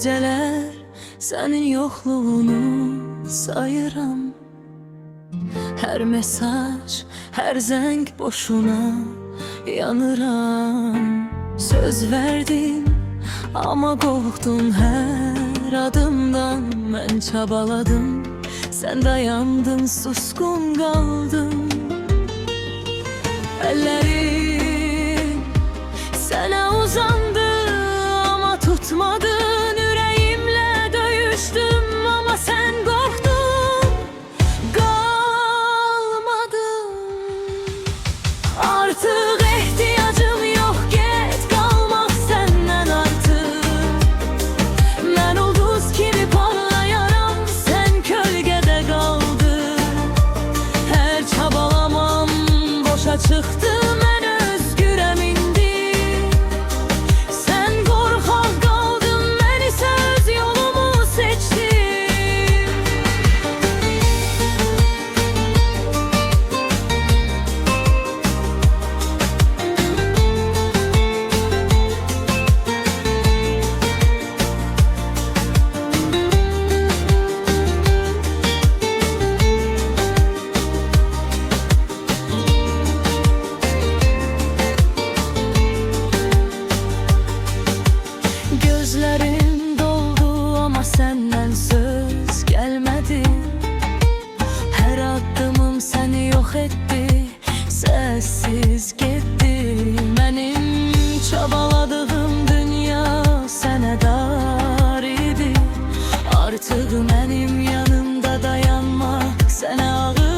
geceler senin yokluğunu sayıram. Her mesaj, her zeng boşuna yanıram. Söz verdin ama korktun her adımdan. Ben çabaladım, sen dayandın, suskun kaldın. Ellerim sana uzandı ama tutmadın. Yüreğimle dövüştüm ama sen korktun, kalmadın. Artık ihtiyacım yok, git kalmak senden artık. Ben ulduz gibi parlayaram, sen kölgede kaldın. Her çabalamam boşa çıktı, ben özgürem indi. Sen korkak kaldın, ben ise öz yolumu seçtim. Gözlerim doldu ama senden söz gelmedi. Her adımım seni yok etti, sessiz gitti. Benim çabaladığım dünya sana dar idi. Artık benim yanımda dayanmak sana ağır